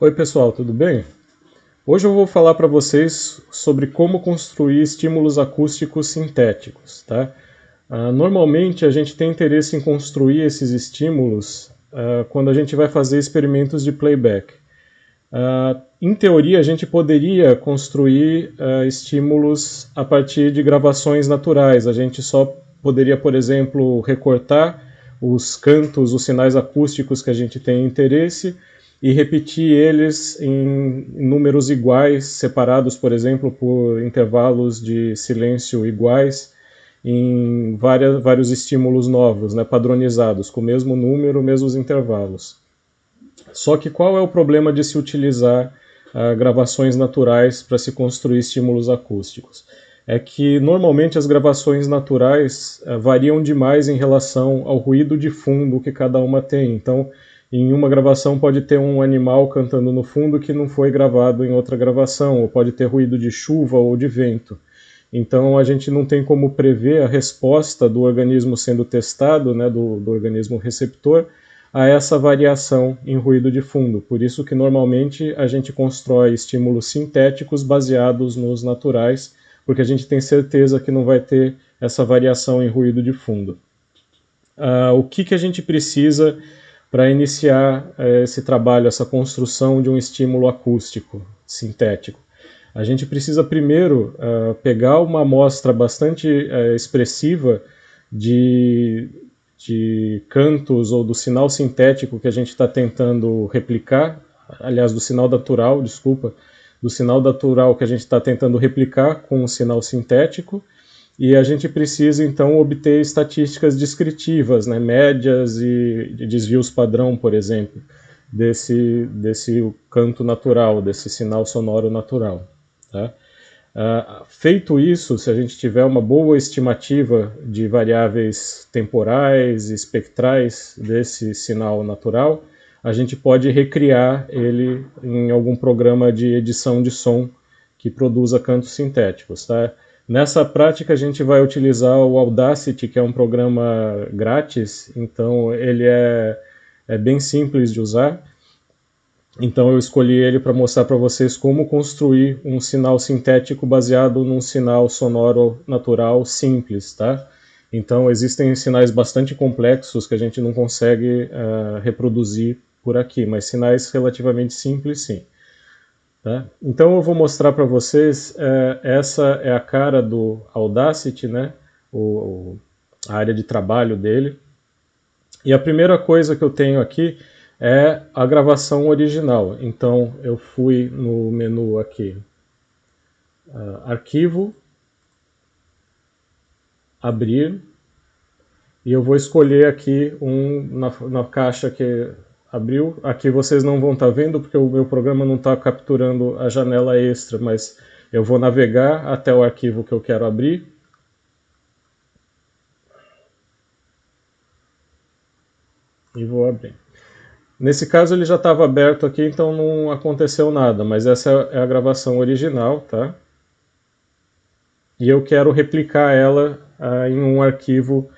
Oi pessoal, tudo bem? Hoje eu vou falar para vocês sobre como construir estímulos acústicos sintéticos, tá? Normalmente a gente tem interesse em construir esses estímulos quando a gente vai fazer experimentos de playback. Em teoria, a gente poderia construir estímulos a partir de gravações naturais. A gente só poderia, por exemplo, recortar os cantos, os sinais acústicos que a gente tem interesse e repetir eles em números iguais, separados, por exemplo, por intervalos de silêncio iguais, em vários estímulos novos, né, padronizados, com o mesmo número, mesmos intervalos. Só que qual é o problema de se utilizar gravações naturais para se construir estímulos acústicos? É que normalmente as gravações naturais variam demais em relação ao ruído de fundo que cada uma tem. Então, em uma gravação pode ter um animal cantando no fundo que não foi gravado em outra gravação, ou pode ter ruído de chuva ou de vento. Então a gente não tem como prever a resposta do organismo sendo testado, né, do organismo receptor, a essa variação em ruído de fundo. Por isso que normalmente a gente constrói estímulos sintéticos baseados nos naturais, porque a gente tem certeza que não vai ter essa variação em ruído de fundo. O que a gente precisa para iniciar esse trabalho, essa construção de um estímulo acústico sintético? A gente precisa primeiro pegar uma amostra bastante expressiva de cantos ou do sinal sintético que a gente está tentando replicar, aliás, do sinal natural, desculpa, do sinal natural que a gente está tentando replicar com um sinal sintético, e a gente precisa então obter estatísticas descritivas, né, médias e desvios padrão, por exemplo, desse canto natural, desse sinal sonoro natural. Tá? Feito isso, se a gente tiver uma boa estimativa de variáveis temporais e espectrais desse sinal natural, a gente pode recriar ele em algum programa de edição de som que produza cantos sintéticos. Tá? Nessa prática a gente vai utilizar o Audacity, que é um programa grátis, então ele é bem simples de usar. Então eu escolhi ele para mostrar para vocês como construir um sinal sintético baseado num sinal sonoro natural simples, tá? Então existem sinais bastante complexos que a gente não consegue reproduzir por aqui, mas sinais relativamente simples sim. Tá? Então eu vou mostrar para vocês, essa é a cara do Audacity, né? A área de trabalho dele. E a primeira coisa que eu tenho aqui é a gravação original. Então eu fui no menu aqui, arquivo, abrir, e eu vou escolher aqui na caixa que abriu. Aqui vocês não vão estar vendo porque o meu programa não está capturando a janela extra, mas eu vou navegar até o arquivo que eu quero abrir. E vou abrir. Nesse caso ele já estava aberto aqui, então não aconteceu nada, mas essa é a gravação original, tá? E eu quero replicar ela em um arquivo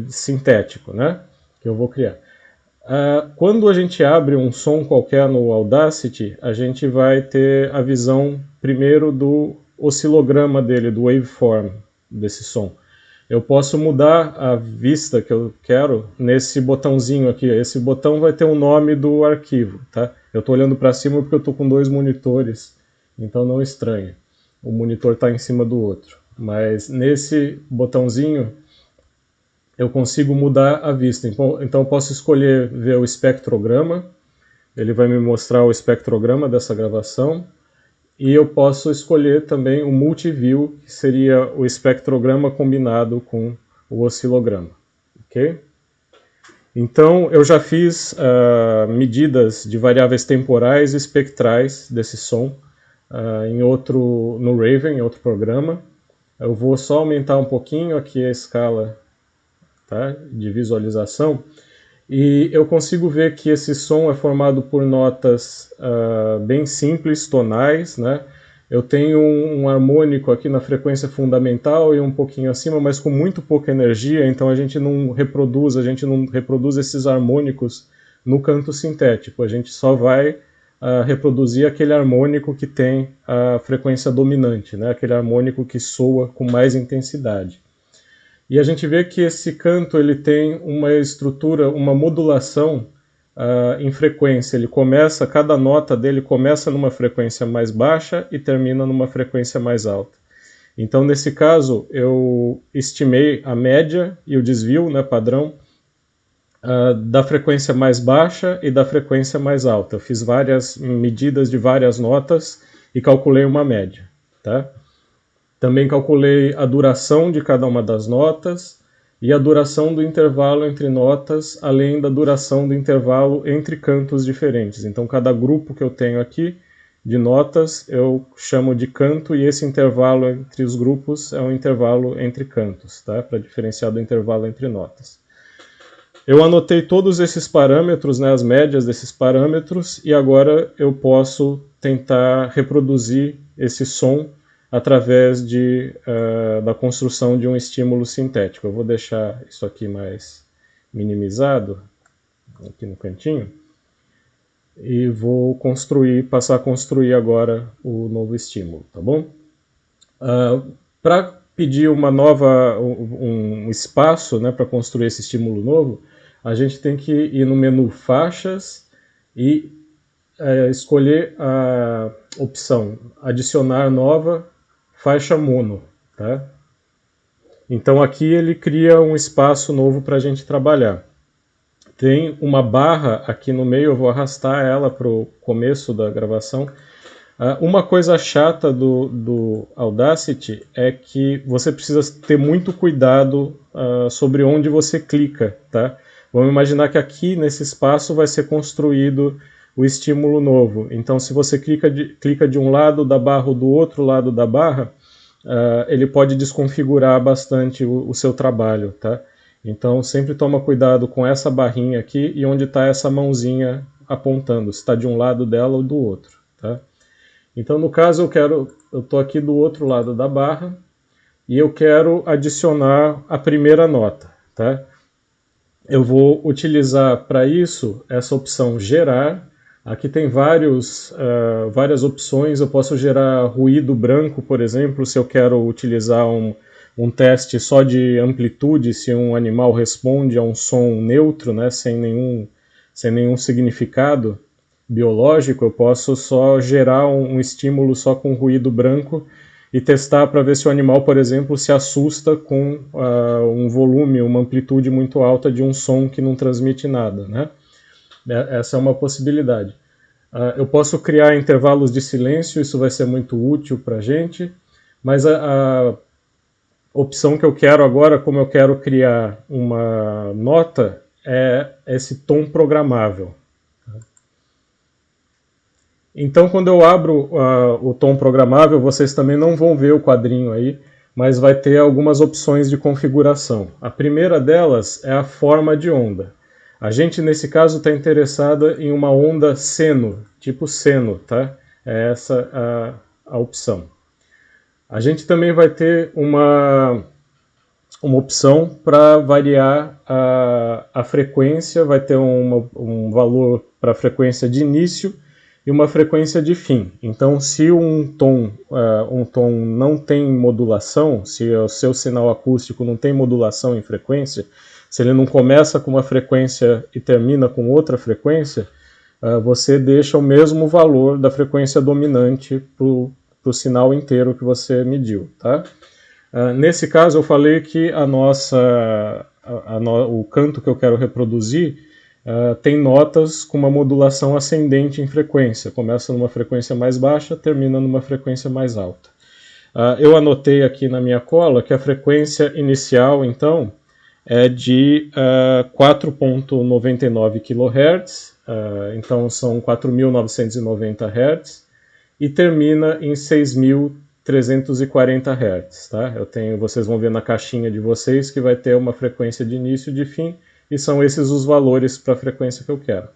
sintético, né? Que eu vou criar. Quando a gente abre um som qualquer no Audacity, a gente vai ter a visão primeiro do oscilograma dele, do waveform desse som. Eu posso mudar a vista que eu quero nesse botãozinho aqui. Esse botão vai ter o nome do arquivo, tá? Eu estou olhando para cima porque eu estou com dois monitores, então não estranhe. O monitor está em cima do outro. Mas nesse botãozinho eu consigo mudar a vista. Então eu posso escolher ver o espectrograma. Ele vai me mostrar o espectrograma dessa gravação. E eu posso escolher também o multiview, que seria o espectrograma combinado com o oscilograma. Okay? Então, eu já fiz medidas de variáveis temporais e espectrais desse som no Raven, em outro programa. Eu vou só aumentar um pouquinho aqui a escala, tá, de visualização. E eu consigo ver que esse som é formado por notas bem simples, tonais, né? Eu tenho um harmônico aqui na frequência fundamental e um pouquinho acima, mas com muito pouca energia, então a gente não reproduz esses harmônicos no canto sintético. A gente só vai reproduzir aquele harmônico que tem a frequência dominante, né? Aquele harmônico que soa com mais intensidade. E a gente vê que esse canto ele tem uma estrutura, uma modulação em frequência. Ele começa, cada nota dele começa numa frequência mais baixa e termina numa frequência mais alta. Então, nesse caso, eu estimei a média e o desvio, né, padrão, da frequência mais baixa e da frequência mais alta. Eu fiz várias medidas de várias notas e calculei uma média. Tá? Também calculei a duração de cada uma das notas e a duração do intervalo entre notas, além da duração do intervalo entre cantos diferentes. Então, cada grupo que eu tenho aqui de notas eu chamo de canto, e esse intervalo entre os grupos é um intervalo entre cantos, tá? Para diferenciar do intervalo entre notas. Eu anotei todos esses parâmetros, né, as médias desses parâmetros, e agora eu posso tentar reproduzir esse som através da construção de um estímulo sintético. Eu vou deixar isso aqui mais minimizado, aqui no cantinho, e vou passar a construir agora o novo estímulo, tá bom? Para pedir um espaço, né, para construir esse estímulo novo, a gente tem que ir no menu Faixas e escolher a opção Adicionar nova faixa mono. Tá? Então aqui ele cria um espaço novo para a gente trabalhar. Tem uma barra aqui no meio, eu vou arrastar ela para o começo da gravação. Uma coisa chata do Audacity é que você precisa ter muito cuidado sobre onde você clica. Tá? Vamos imaginar que aqui nesse espaço vai ser construído o estímulo novo. Então se você clica de um lado da barra ou do outro lado da barra, ele pode desconfigurar bastante o seu trabalho. Tá? Então sempre toma cuidado com essa barrinha aqui e onde está essa mãozinha apontando, se está de um lado dela ou do outro. Tá? Então no caso eu estou aqui do outro lado da barra e eu quero adicionar a primeira nota. Tá? Eu vou utilizar para isso essa opção gerar. Aqui tem várias opções. Eu posso gerar ruído branco, por exemplo, se eu quero utilizar um teste só de amplitude, se um animal responde a um som neutro, né, sem nenhum significado biológico. Eu posso só gerar um estímulo só com ruído branco e testar para ver se o animal, por exemplo, se assusta com um volume, uma amplitude muito alta de um som que não transmite nada. Né? Essa é uma possibilidade. Eu posso criar intervalos de silêncio, isso vai ser muito útil para a gente, mas a opção que eu quero agora, como eu quero criar uma nota, é esse tom programável. Então, quando eu abro o tom programável, vocês também não vão ver o quadrinho aí, mas vai ter algumas opções de configuração. A primeira delas é a forma de onda. A gente, nesse caso, está interessada em uma onda seno, tipo seno, tá? É essa a opção. A gente também vai ter uma opção para variar a frequência, vai ter um valor para a frequência de início e uma frequência de fim. Então, se um tom não tem modulação, se o seu sinal acústico não tem modulação em frequência, se ele não começa com uma frequência e termina com outra frequência, você deixa o mesmo valor da frequência dominante para o sinal inteiro que você mediu. Tá? Nesse caso, eu falei que o canto que eu quero reproduzir tem notas com uma modulação ascendente em frequência. Começa numa frequência mais baixa, termina numa frequência mais alta. Eu anotei aqui na minha cola que a frequência inicial, então, é de 4.99 kHz, então são 4.990 Hz, e termina em 6.340 Hz. Tá? Vocês vão ver na caixinha de vocês que vai ter uma frequência de início e de fim, e são esses os valores para a frequência que eu quero.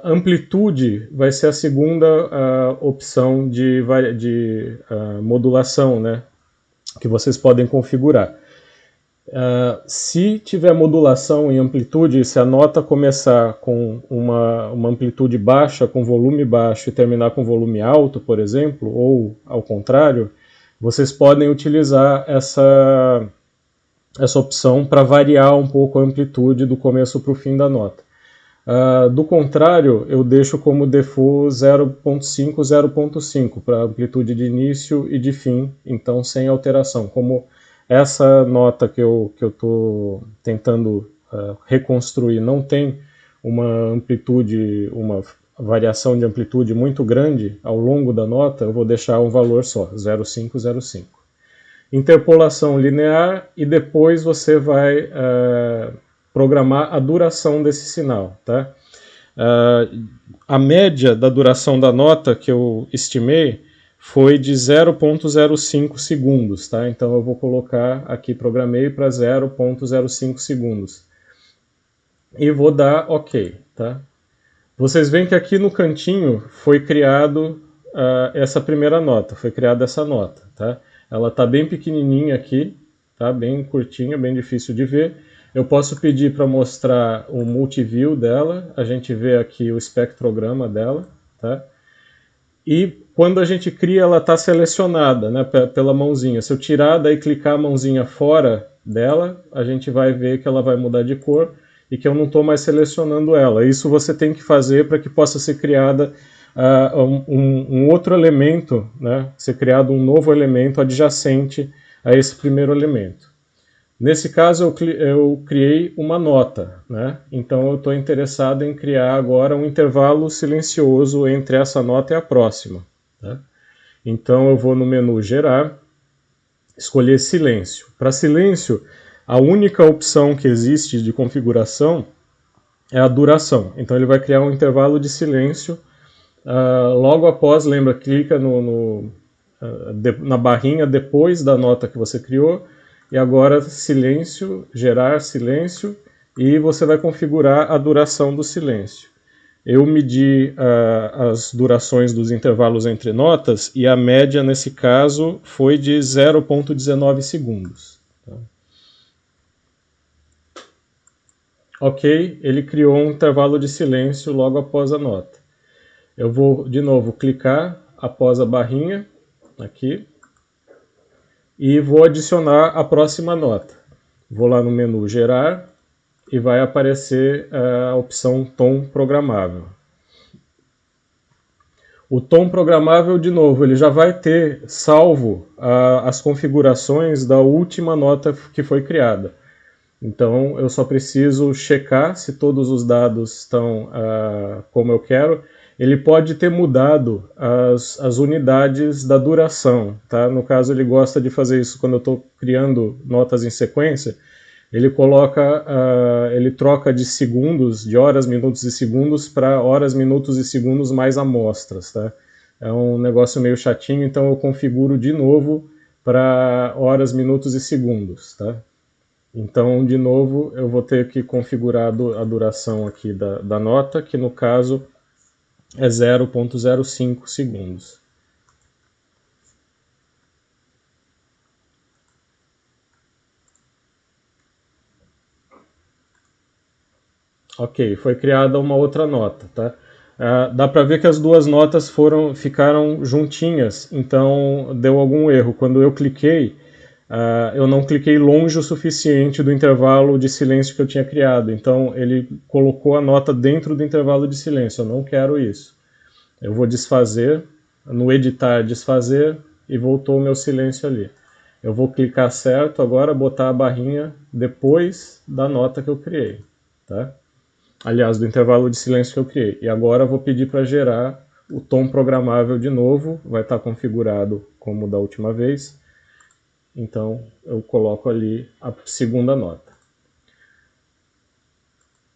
Amplitude vai ser a segunda opção de modulação, né, que vocês podem configurar. Se tiver modulação em amplitude, se a nota começar com uma amplitude baixa, com volume baixo, e terminar com volume alto, por exemplo, ou ao contrário, vocês podem utilizar essa opção para variar um pouco a amplitude do começo para o fim da nota. Do contrário, eu deixo como default 0.5, 0.5 para amplitude de início e de fim, então sem alteração. Como essa nota que eu estou tentando reconstruir não tem uma amplitude, uma variação de amplitude muito grande ao longo da nota, eu vou deixar um valor só, 0.5, 0.5. Interpolação linear e depois você vai programar a duração desse sinal, tá? A média da duração da nota que eu estimei foi de 0.05 segundos, tá? Então eu vou colocar aqui, programei para 0.05 segundos. E vou dar OK, tá? Vocês veem que aqui no cantinho foi criado essa primeira nota, foi criada essa nota, tá? Ela está bem pequenininha aqui, tá? Bem curtinha, bem difícil de ver. Eu posso pedir para mostrar o multiview dela, a gente vê aqui o espectrograma dela, tá? E quando a gente cria, ela está selecionada, né, pela mãozinha. Se eu tirar, daí clicar a mãozinha fora dela, a gente vai ver que ela vai mudar de cor e que eu não estou mais selecionando ela. Isso você tem que fazer para que possa ser criada um outro elemento, né, ser criado um novo elemento adjacente a esse primeiro elemento. Nesse caso, eu criei uma nota, né? Então eu estou interessado em criar agora um intervalo silencioso entre essa nota e a próxima. Tá? Então eu vou no menu Gerar, escolher Silêncio. Para silêncio, a única opção que existe de configuração é a duração. Então ele vai criar um intervalo de silêncio. Logo após, lembra, clica na barrinha depois da nota que você criou, e agora silêncio, gerar silêncio, e você vai configurar a duração do silêncio. Eu medi as durações dos intervalos entre notas, e a média nesse caso foi de 0.19 segundos. Tá? Ok, ele criou um intervalo de silêncio logo após a nota. Eu vou de novo clicar após a barrinha, aqui, e vou adicionar a próxima nota. Vou lá no menu Gerar e vai aparecer a opção Tom Programável. O tom programável, de novo, ele já vai ter salvo as configurações da última nota que foi criada. Então eu só preciso checar se todos os dados estão como eu quero. Ele pode ter mudado as unidades da duração, tá? No caso, ele gosta de fazer isso quando eu estou criando notas em sequência. Ele coloca, ele troca de segundos, de horas, minutos e segundos, para horas, minutos e segundos mais amostras, tá? É um negócio meio chatinho, então eu configuro de novo para horas, minutos e segundos, tá? Então, de novo, eu vou ter que configurar a duração aqui da nota, que no caso é 0.05 segundos. Ok, foi criada uma outra nota, tá? Dá para ver que as duas notas ficaram juntinhas, então deu algum erro. Quando eu cliquei, eu não cliquei longe o suficiente do intervalo de silêncio que eu tinha criado, então ele colocou a nota dentro do intervalo de silêncio. Eu não quero isso. Eu vou desfazer, no editar desfazer, e voltou o meu silêncio ali. Eu vou clicar certo agora, botar a barrinha depois da nota que eu criei, tá? Aliás, do intervalo de silêncio que eu criei. E agora eu vou pedir para gerar o tom programável de novo, vai estar configurado como da última vez. Então eu coloco ali a segunda nota.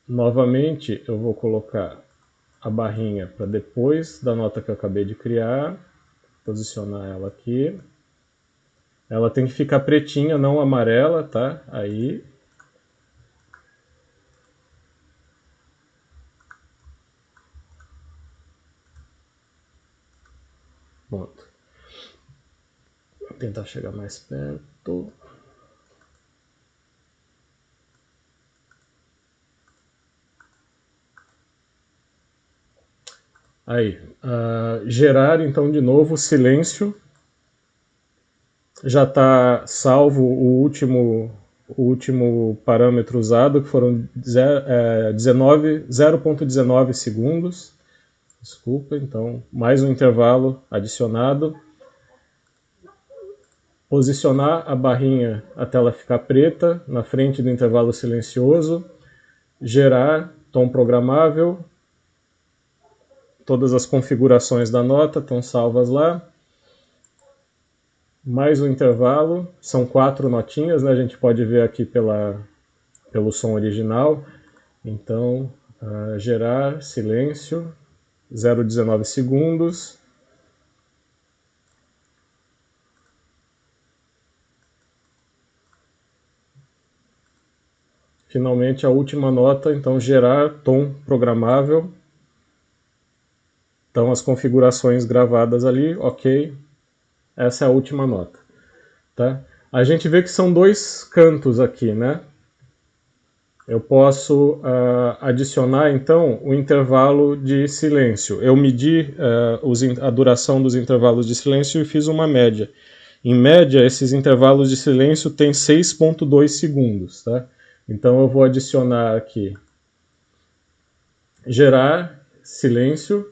Novamente eu vou colocar a barrinha para depois da nota que eu acabei de criar, posicionar ela aqui. Ela tem que ficar pretinha, não amarela, tá? Aí. Pronto. Vou tentar chegar mais perto. Aí, gerar então de novo silêncio. Já está salvo o último parâmetro usado, que foram 0,19 segundos. Desculpa, então, mais um intervalo adicionado. Posicionar a barrinha até ela ficar preta, na frente do intervalo silencioso. Gerar tom programável. Todas as configurações da nota estão salvas lá. Mais um intervalo, são 4 notinhas, né? A gente pode ver aqui pelo som original. Então, gerar, silêncio, 0,19 segundos. Finalmente, a última nota, então, gerar tom programável. Então, as configurações gravadas ali, ok. Essa é a última nota. Tá? A gente vê que são 2 cantos aqui, né? Eu posso adicionar, então, o intervalo de silêncio. Eu medi a duração dos intervalos de silêncio e fiz uma média. Em média, esses intervalos de silêncio têm 6,2 segundos. Tá? Então, eu vou adicionar aqui gerar silêncio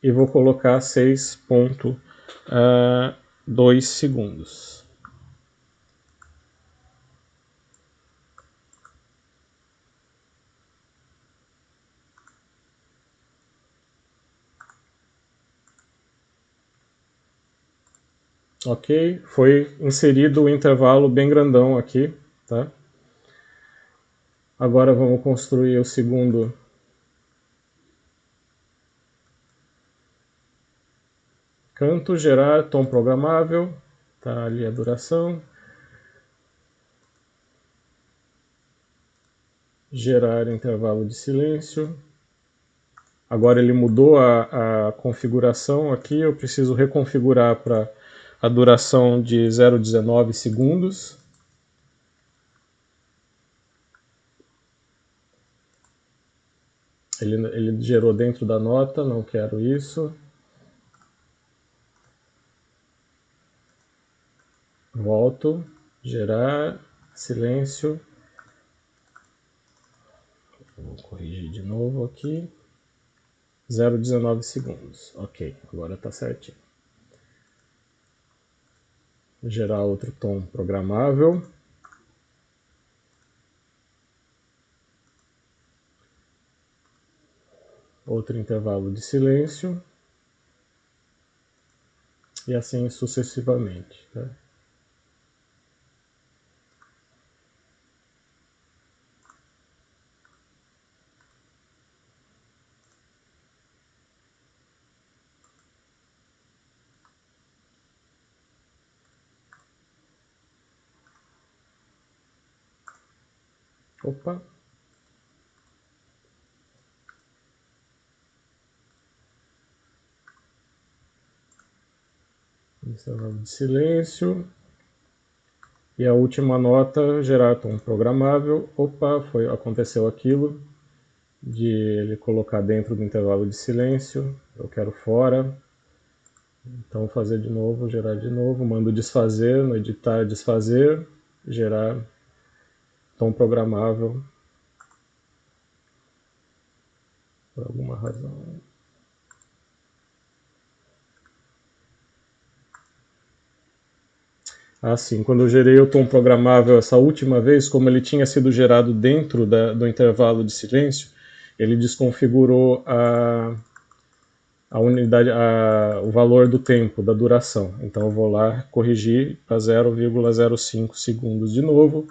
e vou colocar 6,2 segundos. Ok, foi inserido o intervalo bem grandão aqui, tá? Agora vamos construir o segundo canto, gerar tom programável, tá ali a duração. Gerar intervalo de silêncio. Agora ele mudou a configuração aqui, eu preciso reconfigurar para a duração de 0,19 segundos. Ele gerou dentro da nota, não quero isso. Volto, gerar, silêncio. Vou corrigir de novo aqui. 0,19 segundos. Ok, agora está certinho. Gerar outro tom programável. Outro intervalo de silêncio. E assim sucessivamente. Tá? Opa! Intervalo de silêncio. E a última nota, gerar tom programável. Opa, aconteceu aquilo de ele colocar dentro do intervalo de silêncio. Eu quero fora. Então vou fazer de novo, gerar de novo. Mando desfazer, no editar desfazer, gerar tom programável. Por alguma razão. Assim, quando eu gerei o tom programável essa última vez, como ele tinha sido gerado dentro do intervalo de silêncio, ele desconfigurou a unidade, o valor do tempo, da duração. Então eu vou lá corrigir para 0,05 segundos de novo,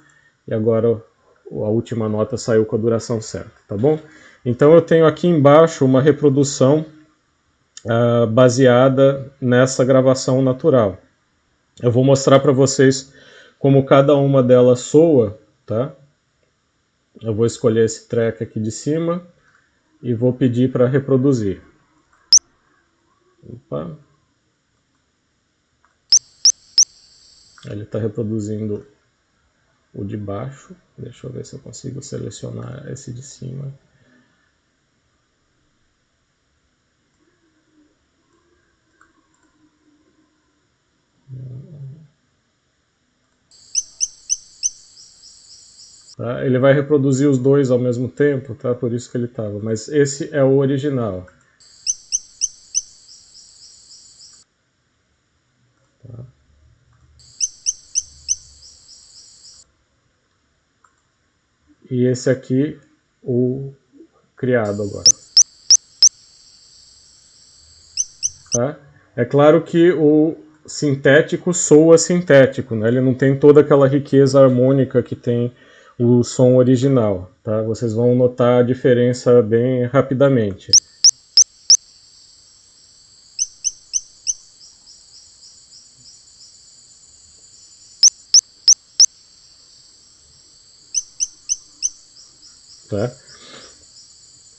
e agora a última nota saiu com a duração certa, tá bom? Então eu tenho aqui embaixo uma reprodução baseada nessa gravação natural. Eu vou mostrar para vocês como cada uma delas soa, tá? Eu vou escolher esse track aqui de cima e vou pedir para reproduzir. Opa. Ele está reproduzindo o de baixo. Deixa eu ver se eu consigo selecionar esse de cima. Tá? Ele vai reproduzir os dois ao mesmo tempo, tá? Por isso que ele estava. Mas esse é o original. Tá? E esse aqui, o criado agora. Tá? É claro que o sintético soa sintético, né? Ele não tem toda aquela riqueza harmônica que tem o som original. Tá? Vocês vão notar a diferença bem rapidamente. Tá?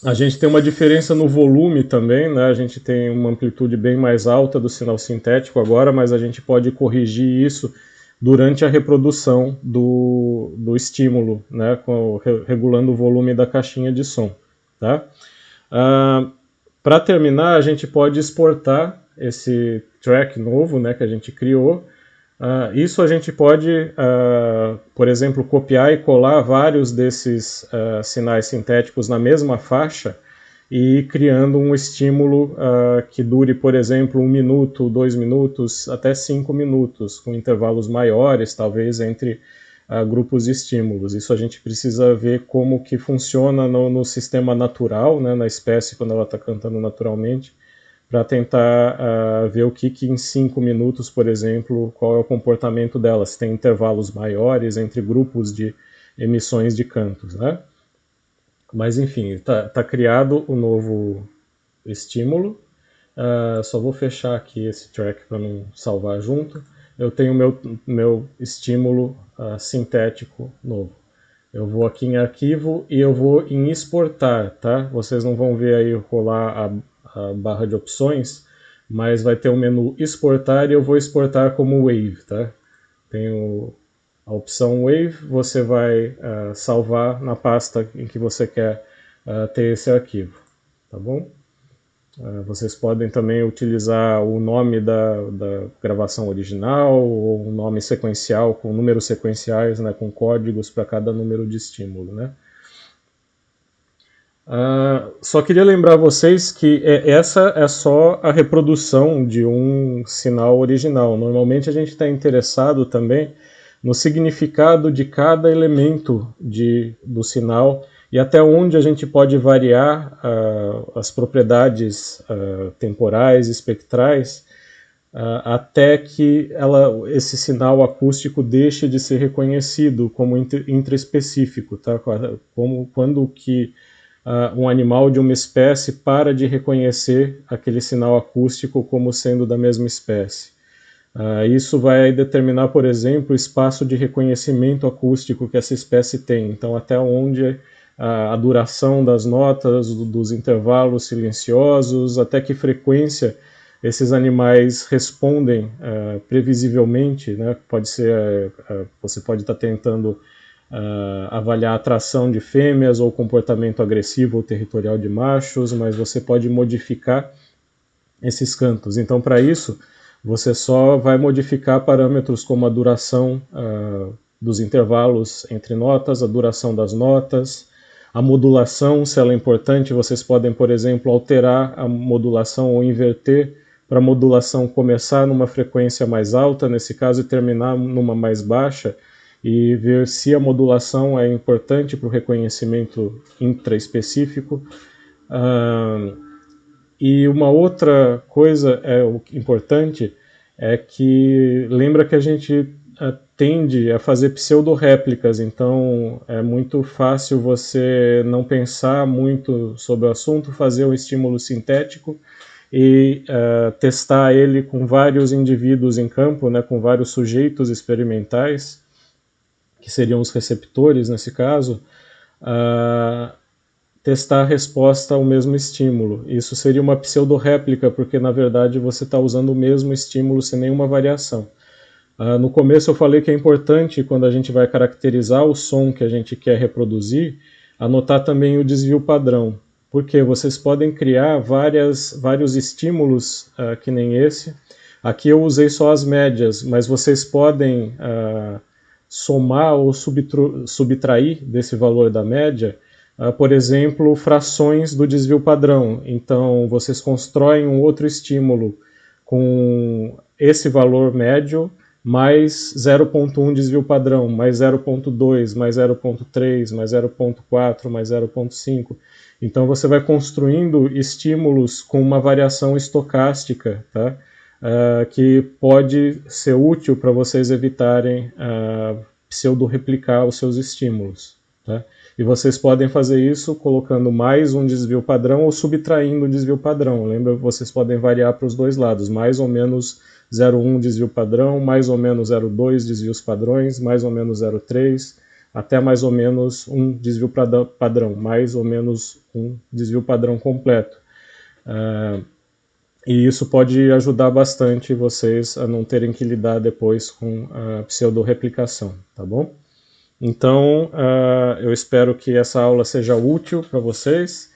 A gente tem uma diferença no volume também, né? A gente tem uma amplitude bem mais alta do sinal sintético agora, mas a gente pode corrigir isso durante a reprodução do estímulo, né? Regulando o volume da caixinha de som. Tá? Para terminar, a gente pode exportar esse track novo, né, que a gente criou. Isso a gente pode, por exemplo, copiar e colar vários desses sinais sintéticos na mesma faixa e criando um estímulo que dure, por exemplo, 1 minuto, 2 minutos, até 5 minutos, com intervalos maiores, talvez, entre grupos de estímulos. Isso a gente precisa ver como que funciona no sistema natural, né, na espécie quando ela está cantando naturalmente, para tentar ver o que em 5 minutos, por exemplo, qual é o comportamento dela, se tem intervalos maiores entre grupos de emissões de cantos, né? Mas enfim, está criado o novo estímulo. Só vou fechar aqui esse track para não salvar junto. Eu tenho meu estímulo sintético novo. Eu vou aqui em arquivo e eu vou em exportar, tá? Vocês não vão ver aí rolar a barra de opções, mas vai ter o menu exportar e eu vou exportar como wave, tá? Tenho a opção wave, você vai salvar na pasta em que você quer ter esse arquivo, tá bom? Vocês podem também utilizar o nome da gravação original ou um nome sequencial com números sequenciais, né, com códigos para cada número de estímulo, né? Só queria lembrar vocês que essa é só a reprodução de um sinal original. Normalmente a gente está interessado também no significado de cada elemento do sinal e até onde a gente pode variar as propriedades temporais, espectrais, até que esse sinal acústico deixe de ser reconhecido como intraespecífico, tá? Quando que um animal de uma espécie para de reconhecer aquele sinal acústico como sendo da mesma espécie. Isso vai determinar, por exemplo, o espaço de reconhecimento acústico que essa espécie tem. Então, até onde a duração das notas, dos intervalos silenciosos, até que frequência esses animais respondem previsivelmente, né? Pode ser, você pode estar tentando avaliar a atração de fêmeas ou comportamento agressivo ou territorial de machos, mas você pode modificar esses cantos. Então, para isso, você só vai modificar parâmetros como a duração dos intervalos entre notas, a duração das notas, a modulação, se ela é importante, vocês podem, por exemplo, alterar a modulação ou inverter para a modulação começar numa frequência mais alta, nesse caso, e terminar numa mais baixa, e ver se a modulação é importante para o reconhecimento intraespecífico. E uma outra coisa importante é que lembra que a gente tende a fazer pseudo-réplicas, então é muito fácil você não pensar muito sobre o assunto, fazer um estímulo sintético e testar ele com vários indivíduos em campo, né, com vários sujeitos experimentais, que seriam os receptores nesse caso, testar a resposta ao mesmo estímulo. Isso seria uma pseudo-réplica, porque na verdade você está usando o mesmo estímulo sem nenhuma variação. No começo eu falei que é importante, quando a gente vai caracterizar o som que a gente quer reproduzir, anotar também o desvio padrão, porque vocês podem criar vários estímulos que nem esse. Aqui eu usei só as médias, mas vocês podem somar ou subtrair desse valor da média, por exemplo, frações do desvio padrão. Então, vocês constroem um outro estímulo com esse valor médio, mais 0.1 desvio padrão, mais 0.2, mais 0.3, mais 0.4, mais 0.5. Então você vai construindo estímulos com uma variação estocástica, tá? Que pode ser útil para vocês evitarem pseudo-replicar os seus estímulos. Tá? E vocês podem fazer isso colocando mais um desvio padrão ou subtraindo um desvio padrão. Lembra, vocês podem variar para os dois lados, mais ou menos 0,1 desvio padrão, mais ou menos 0,2 desvios padrões, mais ou menos 0,3, até mais ou menos um desvio padrão, mais ou menos um desvio padrão completo. E isso pode ajudar bastante vocês a não terem que lidar depois com a pseudo-replicação, tá bom? Então, eu espero que essa aula seja útil para vocês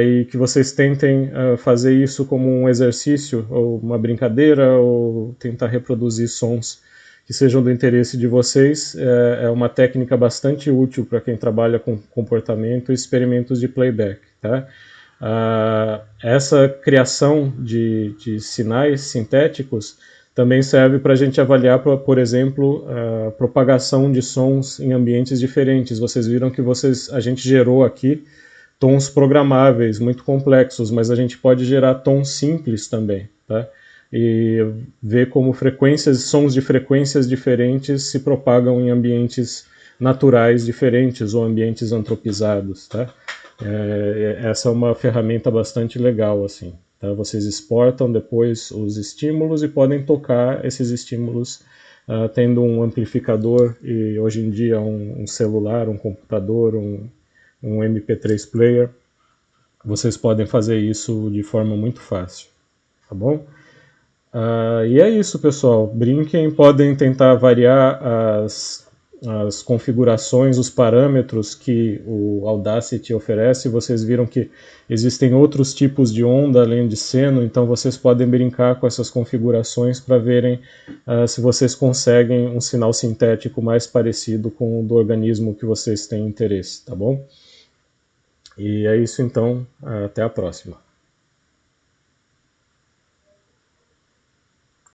e que vocês tentem fazer isso como um exercício, ou uma brincadeira, ou tentar reproduzir sons que sejam do interesse de vocês. É uma técnica bastante útil para quem trabalha com comportamento e experimentos de playback, tá? Essa criação de sinais sintéticos também serve para a gente avaliar, por exemplo, a propagação de sons em ambientes diferentes. Vocês viram que a gente gerou aqui tons programáveis, muito complexos, mas a gente pode gerar tons simples também, tá? E ver como sons de frequências diferentes se propagam em ambientes naturais diferentes ou ambientes antropizados, tá? Essa é uma ferramenta bastante legal, assim. Tá? Vocês exportam depois os estímulos e podem tocar esses estímulos tendo um amplificador e hoje em dia um celular, um computador, um MP3 player. Vocês podem fazer isso de forma muito fácil, tá bom? E é isso, pessoal. Brinquem, podem tentar variar as configurações, os parâmetros que o Audacity oferece. Vocês viram que existem outros tipos de onda além de seno, então vocês podem brincar com essas configurações para verem se vocês conseguem um sinal sintético mais parecido com o do organismo que vocês têm interesse, tá bom? E é isso então, até a próxima.